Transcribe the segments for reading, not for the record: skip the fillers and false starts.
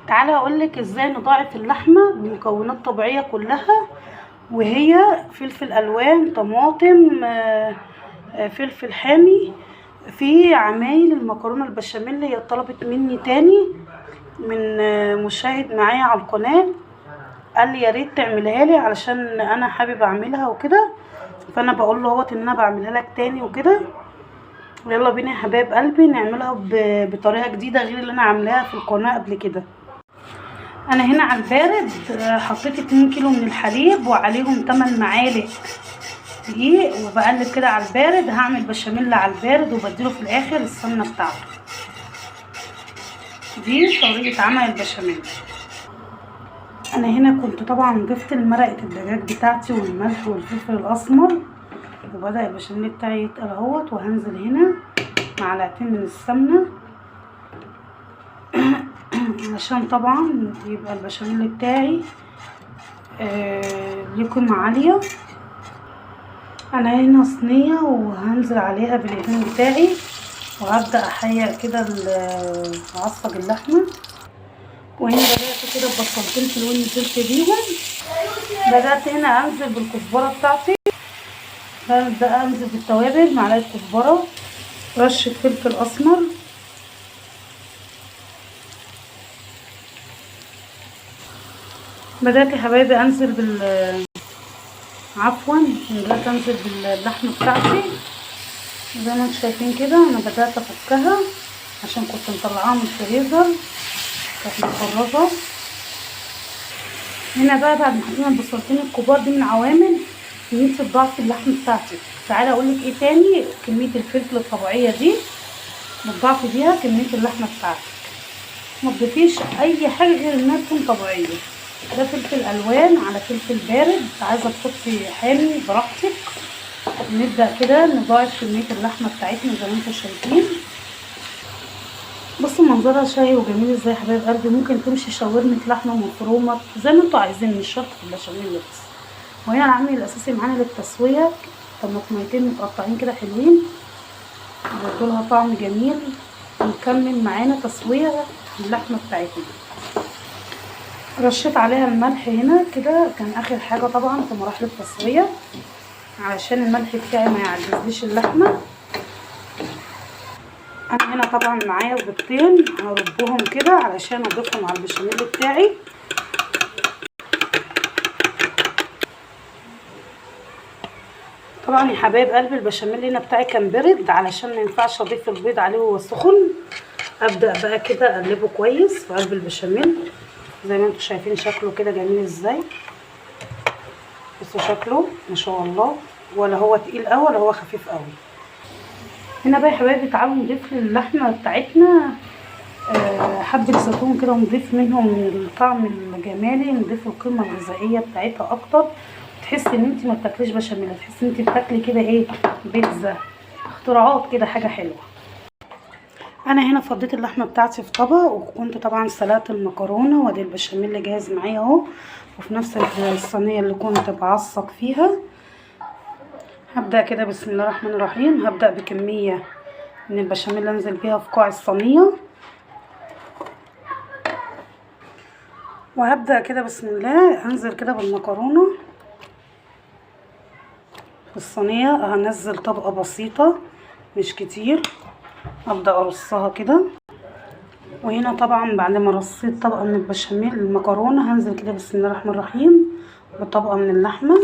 تعالى اقولك ازاي نضاعف اللحمه بمكونات طبيعيه كلها، وهي فلفل الوان، طماطم، فلفل حامي. في عمايل المكرونه البشاميل هي طلبت مني تاني من مشاهد معايا على القناه، قال لي يا ريت تعملها لي علشان انا حابب اعملها وكده، فانا بقول له اهوت ان انا بعملها لك تاني وكده. يلا بينا يا حبايب قلبي نعملها بطريقه جديده غير اللي انا عاملاها في القناه قبل كده. انا هنا على البارد حطيت 2 كيلو من الحليب وعليهم 8 معالق دقيق، وبقلب كده على البارد. هعمل بشاميل على البارد وبديله في الاخر السمنه بتاعته. دي طريقه عمل البشاميل. انا هنا كنت طبعا ضفت مرقه الدجاج بتاعتي والملح والفلفل الاسمر، وبدا البشاميل بتاعي يتقل اهوت. وهنزل هنا معلقتين من السمنه عشان طبعا يبقى البشاميل بتاعي ليه قيمه عاليه. انا هنا صينيه وهنزل عليها بالايدين بتاعي، وهبدا احيق كده اعصج اللحمه. وهنا بدات كده ببصلتين حلوين نزلت بيهم. بدات هنا انزل بالكزبره بتاعتي، ببدا انزل بالتوابل، معلقه كزبره، رشه فلفل اسمر، بدات يا حبايبي انزل بدات انزل باللحمه بتاعتي زي ما انتم شايفين كده. انا بدات افكها عشان كنت مطلعاها من الفريزر، كانت مفرزه. هنا بقى بعد ما حطينا البصلتين الكبار دي من عوامل ان انت تضاعفي اللحمه بتاعتك. تعالى اقولك ايه تاني، كميه الفلفل الطبيعيه دي بتضاعفي بيها كميه اللحمه بتاعتك. ما تضيفيش اي حاجه غير انها تكون طبيعيه. ده فلفل الوان على فلفل بارد، عايزه تحطي حامي براحتك. نبدا كده نضاعف كميه اللحمه بتاعتنا زي ما انتم شايفين. بصوا منظرها شهي وجميل ازاي يا حبايب قلبي. ممكن تمشي شاورمه لحمه مفرومه زي ما انتوا عايزين، مش شرط في البشاميل بس. وهنا العامل الاساسي معانا للتسويه طماطميتين متقطعين كده حلوين، بيدولها طعم جميل. ونكمل معانا تسويه اللحمه بتاعتنا. رشيت عليها الملح هنا كده، كان اخر حاجه طبعا في مراحل التسويه علشان الملح بتاعي ما يعجزليش اللحمه. انا هنا طبعا معايا بيضتين هربهم كده علشان اضيفهم على البشاميل بتاعي. طبعا يا حبايب قلبي البشاميل هنا بتاعي كان برد علشان ما ينفعش اضيف البيض عليه وهو سخن. ابدا بقى كده اقلبه كويس في قلب البشاميل زي ما انتم شايفين شكله كده جميل ازاي. بصوا شكله ما شاء الله، ولا هو تقيل قوي ولا هو خفيف قوي. هنا بقى يا حبايبي تعالوا نضيف للحمه بتاعتنا حبه زيتون كده، ونضيف منهم الطعم الجمالي، نضيف القيمه الغذائيه بتاعتها اكتر. تحسي ان انت ما بتاكليش بشاميل، تحسي ان انت بتاكلي كده ايه، بيتزا، اختراعات كده، حاجه حلوه. انا هنا فضيت اللحمه بتاعتي في طبق، وكنت طبعا سلقت المكرونه، وادي البشاميل اللي جاهز معايا اهو. وفي نفس الصينيه اللي كنت بعصق فيها هبدا كده بسم الله الرحمن الرحيم. هبدا بكميه من البشاميل انزل بيها في قاع الصينيه، وهبدا كده بسم الله انزل كده بالمكرونه في الصينيه. هنزل طبقه بسيطه مش كتير، ابدا ارصها كده. وهنا طبعا بعد ما رصيت طبقه من البشاميل المكرونه هنزل كده بسم الله الرحمن الرحيم بطبقه من اللحمه.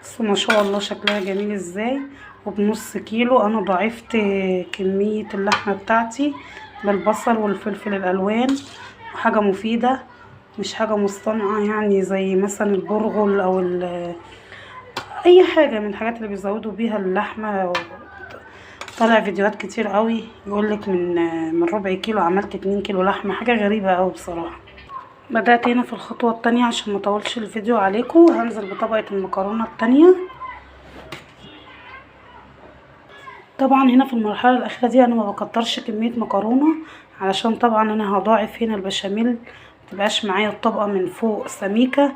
بس ما شاء الله شكلها جميل ازاي. وبنص كيلو انا ضاعفت كميه اللحمه بتاعتي بالبصل والفلفل الالوان، حاجه مفيده مش حاجه مصطنعه يعني زي مثلا البرغل او اي حاجه من الحاجات اللي بيزودوا بيها اللحمه. طالع فيديوهات كتير قوي يقولك من ربع كيلو عملت 2 كيلو لحمه، حاجه غريبه قوي بصراحه. بدات هنا في الخطوه التانية عشان ما اطولش الفيديو عليكم. هنزل بطبقه المكرونه التانية. طبعا هنا في المرحله الاخيره دي انا ما بكترش كميه مكرونه علشان طبعا انا هضاعف هنا البشاميل، متبقاش معايا الطبقه من فوق سميكه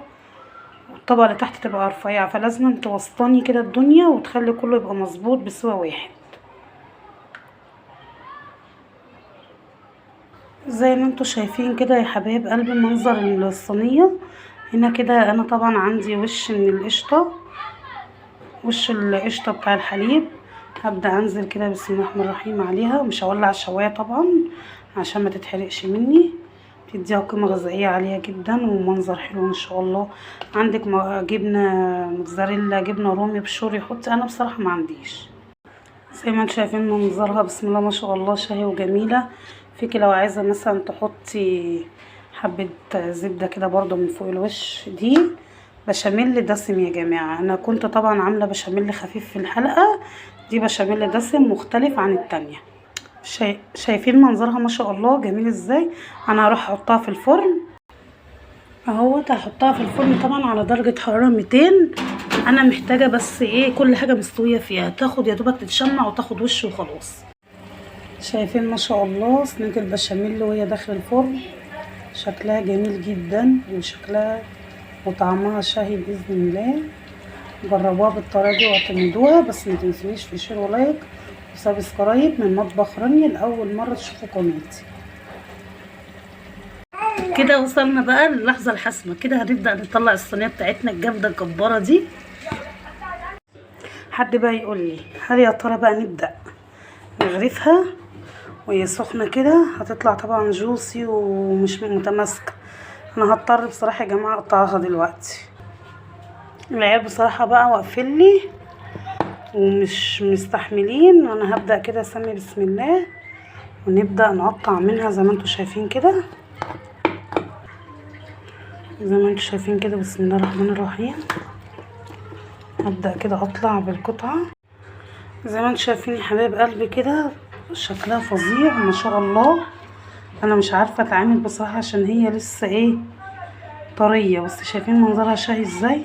والطبقه اللي تحت تبقى رفيعه، فلازم توسطني كده الدنيا وتخلي كله يبقى مظبوط بسوى واحد. زي ما انتوا شايفين كده يا حبايب قلبي منظر الصينيه. هنا كده انا طبعا عندي وش من القشطه، وش القشطه بتاع الحليب. هبدا انزل كده بسم الله الرحمن الرحيم عليها، مش هولع الشوايه طبعا عشان ما تتحرقش مني. بتديها قيمه غذائيه عاليه جدا ومنظر حلو ان شاء الله. عندك جبنه موتزاريلا، جبنه رومي بشوري حطي، انا بصراحه ما عنديش. زي ما انتم شايفين منظرها بسم الله ما شاء الله شهي وجميله. فيكي لو عايزه مثلا تحطي حبه زبده كده برضو من فوق الوش. دي بشاميل دسم يا جماعه، انا كنت طبعا عامله بشاميل خفيف في الحلقه، دي بشاميل دسم مختلف عن التانية. شايفين منظرها ما شاء الله جميل ازاي. انا هروح احطها في الفرن اهوت، هحطها في الفرن طبعا على درجه حراره 200. انا محتاجه بس ايه كل حاجه مستويه فيها، تاخد يا دوبك تتشمع وتاخد وش وخلاص. شايفين ما شاء الله صينيه البشاميل وهي داخل الفرن، شكلها جميل جدا وشكلها وطعمها شهي باذن الله. جربوها بالطريقه دي واعتمدوها، بس ما تنسونيش في شير ولايك وسبسكرايب من مطبخ رانيا لاول مره تشوفوا قناتي. كده وصلنا بقى للحظه الحاسمه، كده هنبدا نطلع الصينيه بتاعتنا الجامده الجباره دي. حد بقى يقول لي هل يا ترى بقى نبدا نغرفها وهي سخنه كده؟ هتطلع طبعا جوسي ومش متماسكه. انا هضطر بصراحه يا جماعه اقطعها دلوقتي. العيال بصراحه بقى واقفين لي ومش مستحملين. انا هبدا كده اسمي بسم الله ونبدا نقطع منها زي ما انتم شايفين كده، زي ما انتم شايفين كده بسم الله الرحمن الرحيم. هبدا كده اطلع بالقطعه زي ما انتم شايفين يا حبايب قلبي كده، شكلها فظيع ما شاء الله. انا مش عارفه اتعامل بصراحه عشان هي لسه ايه طريه، بس شايفين منظرها شهي ازاي.